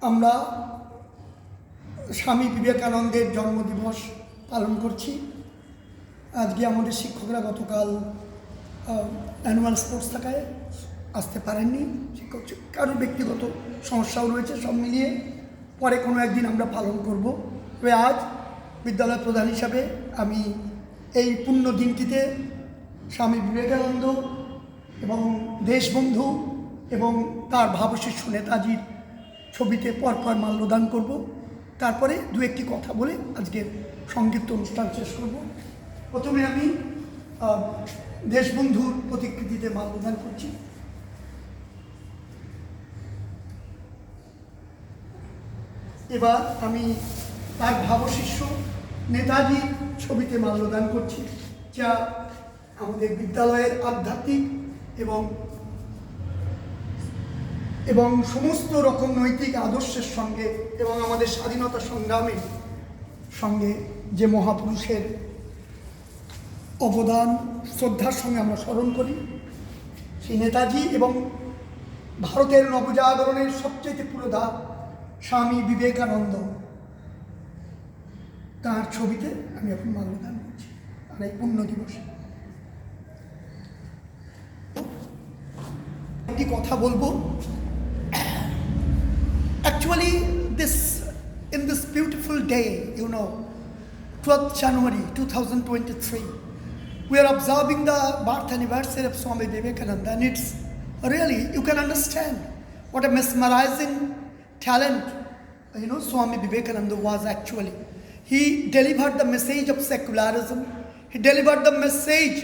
আমরা স্বামী বিবেকানন্দের জন্মদিবস পালন করছি। আজকে আমাদের শিক্ষকরা গতকাল অ্যানুয়াল স্পোর্টস থাকায় আসতে পারেননি। শিক্ষক কারোর ব্যক্তিগত সমস্যাও রয়েছে, সব মিলিয়ে পরে কোনো একদিন আমরা পালন করব। তবে আজ বিদ্যালয় প্রধান হিসাবে আমি এই পুণ্য দিনটিতে স্বামী বিবেকানন্দ এবং দেশবন্ধু এবং তার ভাবশিষ্য নেতাজির ছবিতে পরপর মাল্যদান করব। তারপরে দু একটি কথা বলে আজকের সংক্ষিপ্ত অনুষ্ঠান শেষ করব। প্রথমে আমি দেশবন্ধুর প্রতিকৃতিতে মাল্যদান করছি। এবার আমি তার ভাবশিষ্য নেতাজির ছবিতে মাল্যদান করছি, যা আমাদের বিদ্যালয়ের আধ্যাত্মিক এবং সমস্ত রকম নৈতিক আদর্শের সঙ্গে এবং আমাদের স্বাধীনতা সংগ্রামের সঙ্গে যে মহাপুরুষের অবদান শ্রদ্ধার সঙ্গে আমরা স্মরণ করি, সেই নেতাজি এবং ভারতের নবজাগরণের সবচেয়ে পুরোধা স্বামী বিবেকানন্দ, তার ছবিতে আমি এখন মাল্যদান করছি আর এই পুণ্য দিবসে। একটি কথা বলবো। Actually, in this beautiful day, 12th January 2023, we are observing the birth anniversary of Swami Vivekananda, and it's really, you can understand what a mesmerizing talent, Swami Vivekananda was actually. He delivered the message of secularism, he delivered the message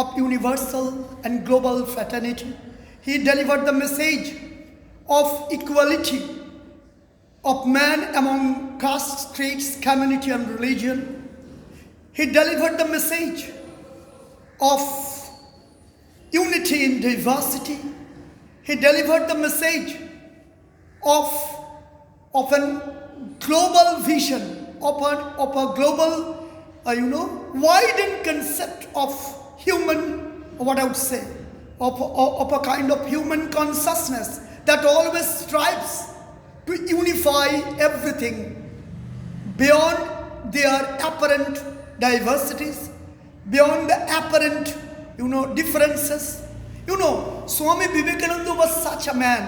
of universal and global fraternity, he delivered the message of equality of man among caste, creeds, community and religion. He delivered the message of unity in diversity. He delivered the message of a global vision, of a global, widened concept of human, what I would say, of a kind of human consciousness that always strives to unify everything beyond their apparent diversities, beyond the apparent, differences. Swami Vivekananda was such a man.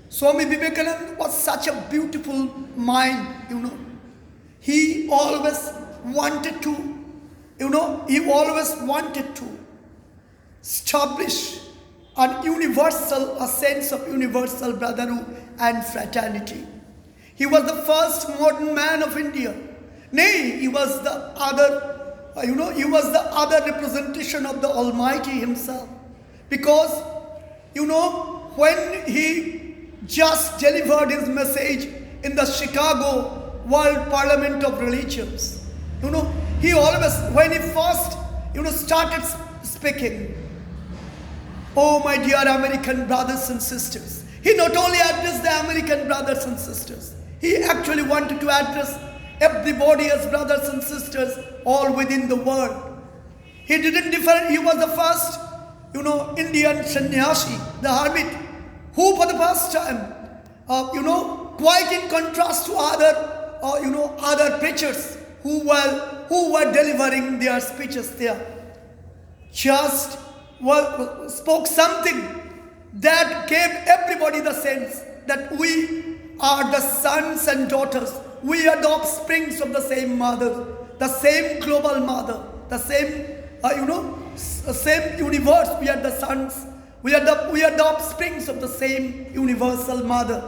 Swami Vivekananda was such a beautiful mind, He always wanted to, establish a sense of universal brotherhood and fraternity. He was the first modern man of India. Nay, he was the other representation of the Almighty himself. Because, when he just delivered his message in the Chicago World Parliament of Religions, he always, when he first, started speaking, oh my dear American brothers and sisters, he not only addressed the American brothers and sisters, he actually wanted to address everybody as brothers and sisters all within the world. He didn't differ, he was the first, Indian sannyasi, the hermit, who for the first time, quite in contrast to other preachers who were delivering their speeches there, just spoke something that gave everybody the sense that we are the sons and daughters, we are the offsprings of the same mother, the same global mother, the same same universe. We are the sons, we are the offsprings of the same universal mother.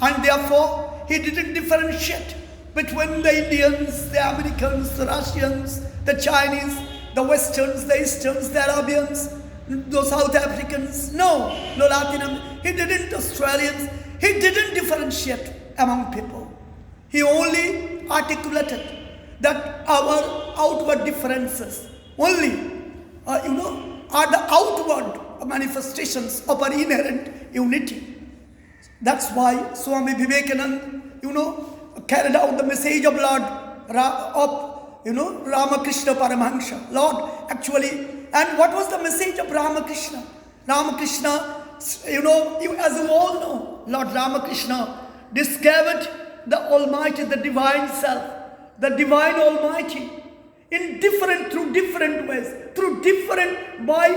And therefore he didn't differentiate between the Indians, the Americans, the Russians, the Chinese, the Westerns, the Easterns, the Arabians, the South Africans, no Latin Americans, he didn't, Australians, he didn't differentiate among people. He only articulated that our outward differences only, are the outward manifestations of our inherent unity. That's why Swami Vivekananda, carried out the message of Ramakrishna Paramahansa. Lord, actually, and what was the message of Ramakrishna? Ramakrishna, as you all know, Lord Ramakrishna discovered the Almighty, the divine self, the divine Almighty, through different ways, by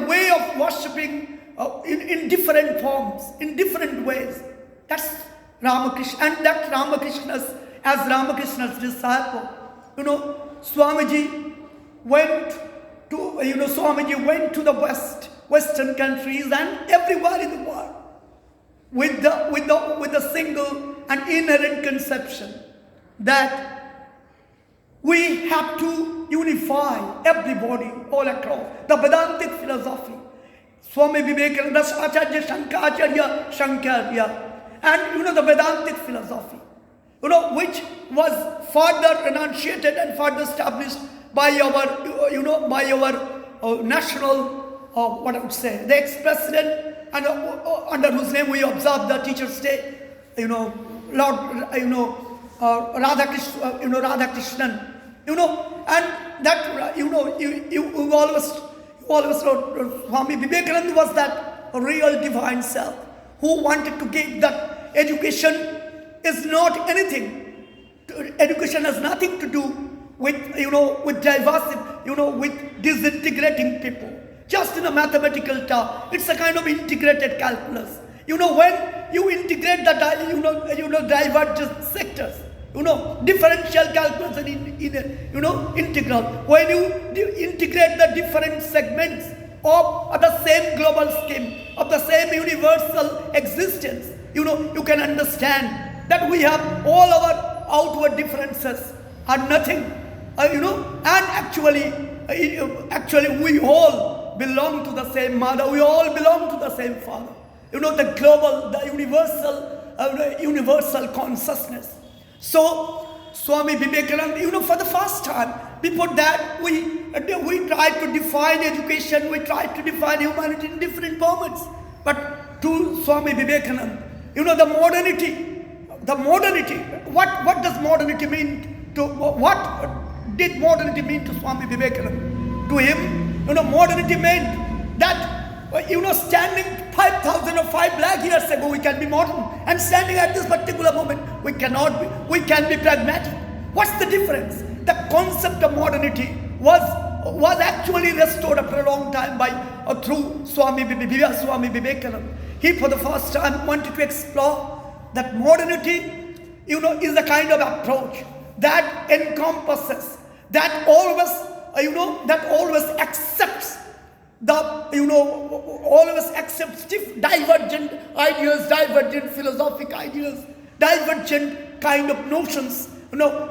way of worshipping in different forms, in different ways. That's Ramakrishna, and that as Ramakrishna's disciple, Swamiji went to the Western countries and everywhere in the world with the single and inherent conception that we have to unify everybody all across the Vedantic philosophy. Swami Vivekananda, Acharya Shankarya, and the Vedantic philosophy, which was further enunciated and further established by our national, what I would say, the ex-president, and under whose name we observe the Teachers' Day, Lord, Radhakrishnan, and that, you always wrote, Swami Vivekananda was that real divine self who wanted to give that education is not anything. Education has nothing to do with, with diversity, with disintegrating people. Just in a mathematical term, it's a kind of integrated calculus. When you integrate the divergent sectors, differential calculus and integral. When you integrate the different segments of the same global scheme, of the same universal existence, you can understand that we have all our outward differences are nothing, and actually we all belong to the same mother, we all belong to the same father. The global, the universal consciousness. So, Swami Vivekananda, for the first time, before that, we tried to define education, we tried to define humanity in different formats. But to Swami Vivekananda, the modernity, what does modernity mean to, what did modernity mean to Swami Vivekananda? To him, modernity meant that, standing 5,000 or 5 lakh years ago, we can be modern. And standing at this particular moment, we can be pragmatic. What's the difference? The concept of modernity was actually restored after a long time through Swami Vivekananda. He, for the first time, wanted to explore that modernity, is a kind of approach that encompasses, that always accepts always accepts divergent ideas, divergent philosophical ideas, divergent kind of notions,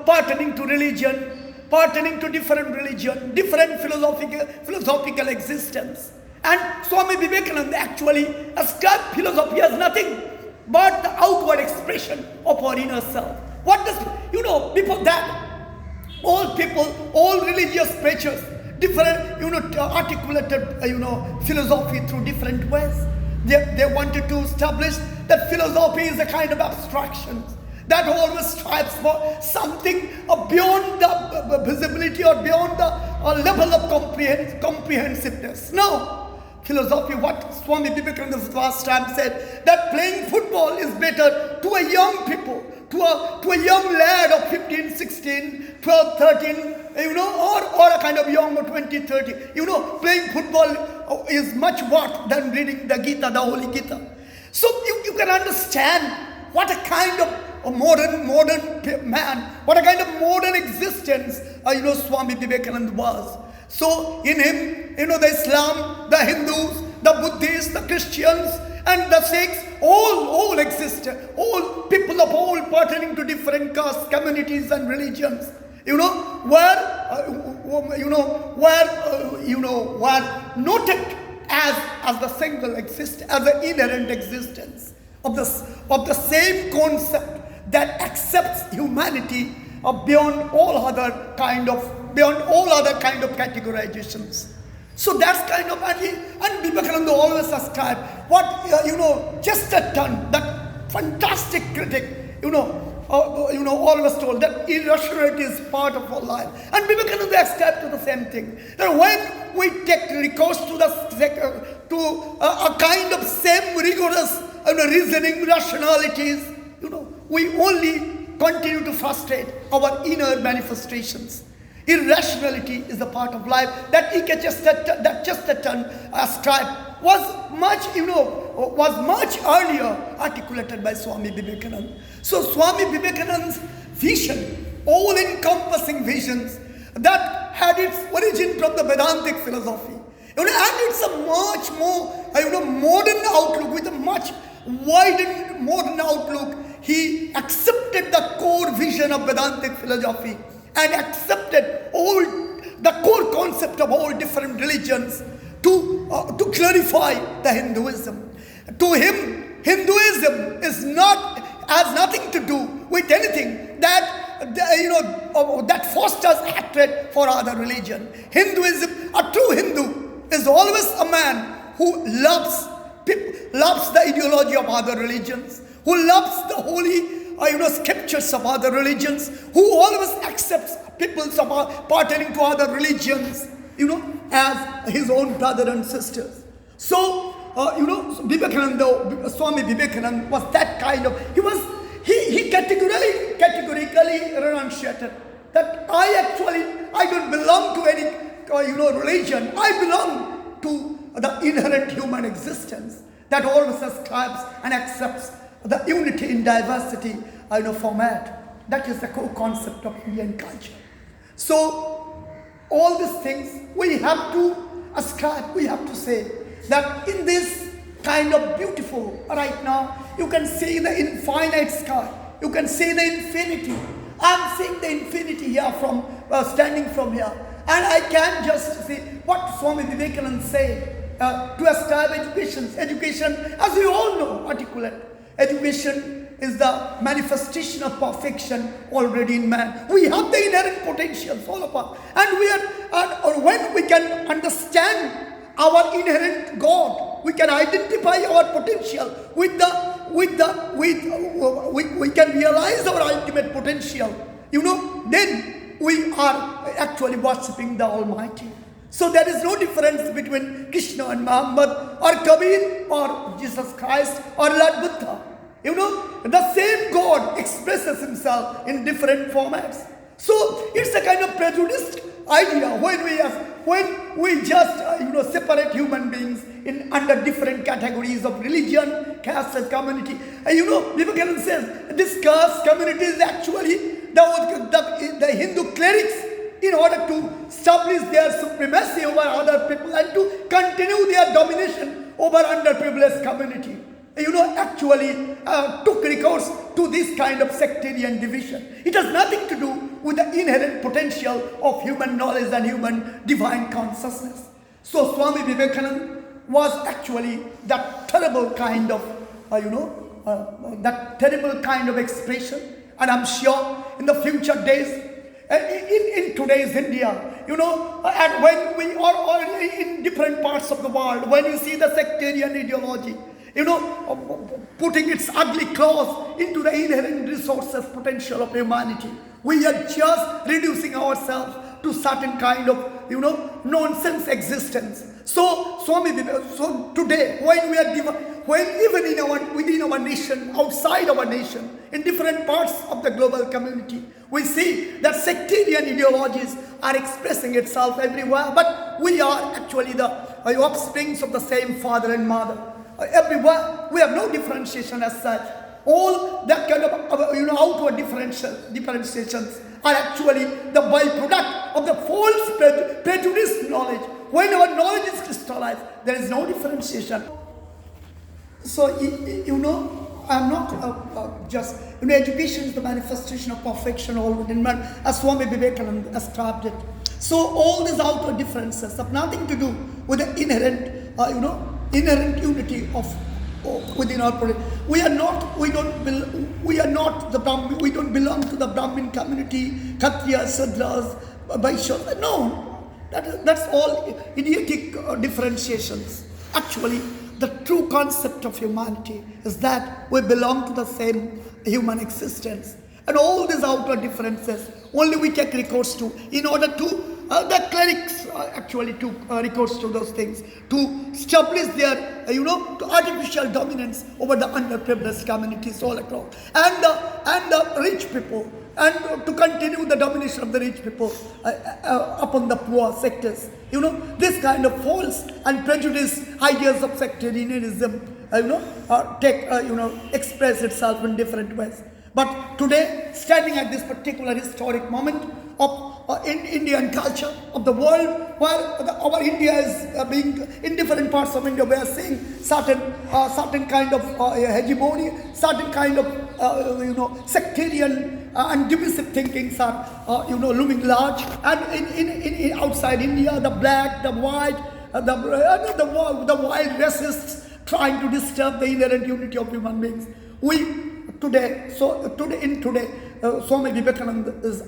pertaining to religion, pertaining to different religion, different philosophical existence. And Swami Vivekananda actually ascribed philosophy as nothing but the outward expression of our inner self. What does, before that, all people, all religious preachers, different, articulated, philosophy through different ways. They wanted to establish that philosophy is a kind of abstraction that always strives for something beyond the visibility or beyond the level of comprehensiveness. No. Philosophy, what Swami Vivekananda last time said, that playing football is better to a young people, to a young lad of 15, 16, 12, 13, or a kind of young of 20, 30. Playing football is much worse than reading the Gita, the Holy Gita. So you can understand what a kind of a modern man, what a kind of modern existence, Swami Vivekananda was. So in him, the Islam, the Hindus, the Buddhists, the Christians, and the Sikhs, all exist. All people of all pertaining to different castes, communities, and religions. Were noted as the single existence, as the inherent existence of the same concept that accepts humanity beyond all other kind of categorizations. So that's kind of, and Vivekananda always ascribed what, Chesterton, that fantastic critic, always told that irrationality is part of our life. And Vivekananda ascribed to the same thing. That when we take recourse to a kind of same rigorous reasoning, rationalities, we only continue to frustrate our inner manifestations. Irrationality is a part of life. That Chesterton ascribed was much earlier articulated by Swami Vivekananda. So Swami Vivekananda's vision, all-encompassing visions, that had its origin from the Vedantic philosophy. And it's a much more modern outlook, with a much widened modern outlook. He accepted the core vision of Vedantic philosophy and accepted all the core concept of all different religions to clarify the Hinduism. To him, Hinduism has nothing to do with anything that fosters hatred for other religion. Hinduism, a true Hindu, is always a man who loves the ideology of other religions, who loves the holy scriptures of other religions, who always accepts people pertaining to other religions, as his own brother and sisters. So, Vivekananda, Swami Vivekananda was that kind of, he categorically renunciated that I don't belong to any, religion. I belong to the inherent human existence that always ascribes and accepts the unity in diversity, format. That is the core concept of Indian culture. So, all these things we have to ascribe, we have to say that in this kind of beautiful, right now, you can see the infinite sky, you can see the infinity. I'm seeing the infinity here from standing from here, and I can just see what Swami Vivekananda said to establish education. Education, as we all know, articulate. Education is the manifestation of perfection already in man. We have the inherent potentials, all of us, and when we can understand our inherent God, we can identify our potential we can realize our ultimate potential. Then we are actually worshipping the Almighty. So there is no difference between Krishna and Muhammad, or Kabir, or Jesus Christ, or Lord Buddha. The same God expresses himself in different formats. So it's a kind of prejudiced idea when we just separate human beings under different categories of religion, caste, and community. Vivekananda says this caste community is actually the Hindu clerics, in order to establish their supremacy over other people and to continue their domination over underprivileged community. Actually took recourse to this kind of sectarian division. It has nothing to do with the inherent potential of human knowledge and human divine consciousness. So Swami Vivekananda was actually that terrible kind of, expression. And I'm sure in the future days, in today's India, and when we are in different parts of the world, when you see the sectarian ideology, putting its ugly claws into the inherent resources potential of humanity, we are just reducing ourselves to certain kind of, nonsense existence. So today, when even within our nation, outside our nation, in different parts of the global community, we see that sectarian ideologies are expressing itself everywhere, but we are actually the offsprings of the same father and mother. Everywhere, we have no differentiation as such. All that kind of outward differentiations are actually the byproduct of the false prejudiced knowledge. When our knowledge is crystallized, there is no differentiation. So, I'm not just, education is the manifestation of perfection all within man, as Swami Vivekananda ascribed it. So, all these outward differences have nothing to do with the inherent, inherent unity of within our body. We don't belong to the Brahmin community, Kshatriyas, Shudras, Vaishyas. No, that's all idiotic differentiations. Actually, the true concept of humanity is that we belong to the same human existence. And all these outer differences only we take recourse to in order to the clerics actually took recourse to those things to establish their, to artificial dominance over the underprivileged communities all across, and the rich people, and to continue the domination of the rich people upon the poor sectors. This kind of false and prejudiced ideas of sectarianism, express itself in different ways. But today, standing at this particular historic moment of in Indian culture, of the world, where our India is being, in different parts of India, we are seeing certain kind of hegemony, certain kind of sectarian and divisive thinkings are looming large. And in outside India, the black, the white, the wild racists trying to disturb the inherent unity of human beings. Today, Swami Vivekananda is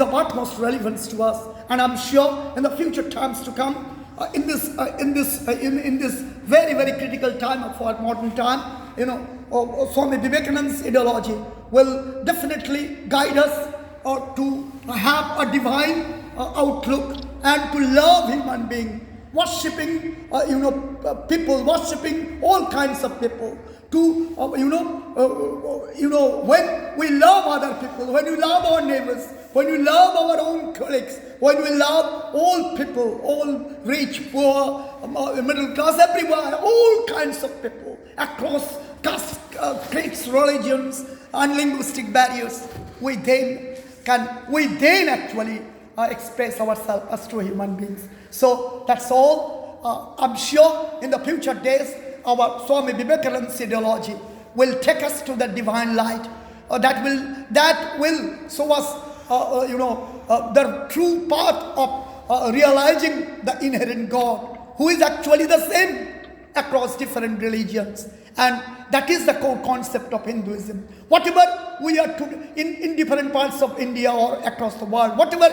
of utmost relevance to us, and I'm sure in the future times to come, in this very, very critical time of our modern time, Swami Vivekananda's ideology will definitely guide us to have a divine outlook and to love human beings, worshipping people, worshipping all kinds of people. When we love other people, when we love our neighbors, when we love our own colleagues, when we love all people, all rich, poor, middle class, everywhere, all kinds of people across castes, creeds, religions, and linguistic barriers, we then actually express ourselves as true human beings. So that's all. I'm sure in the future days, our Swami Vivekananda's ideology will take us to the divine light. That will show us, the true path of realizing the inherent God, who is actually the same across different religions. And that is the core concept of Hinduism. Whatever we are in different parts of India or across the world, whatever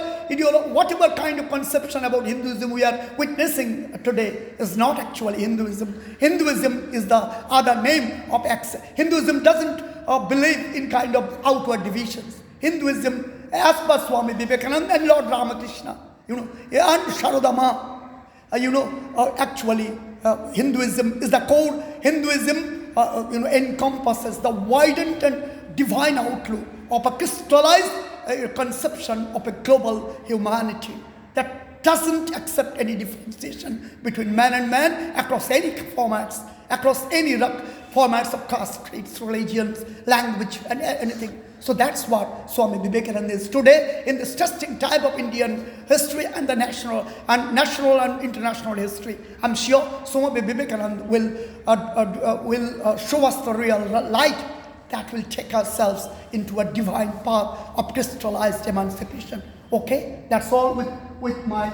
kind of conception about Hinduism we are witnessing today is not actually Hinduism. Hinduism is the other name of Hinduism doesn't believe in kind of outward divisions. Hinduism, as per Swami Vivekananda and Lord Ramakrishna, and Sharodama, actually Hinduism is the core. Hinduism encompasses the widened and divine outlook of a crystallized conception of a global humanity that doesn't accept any differentiation between man and man across any formats, across any formats of caste, creeds, religions, language, and anything. So that's what Swami Vivekananda is today in this testing type of Indian history and the national and international history. I'm sure Swami Vivekananda will show us the real light that will take ourselves into a divine path of crystallized emancipation. Okay, that's all with my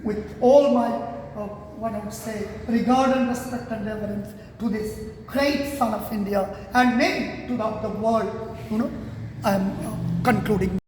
with all my what I would say, regard and respect and reverence to this great son of India and name to the world. I am concluding.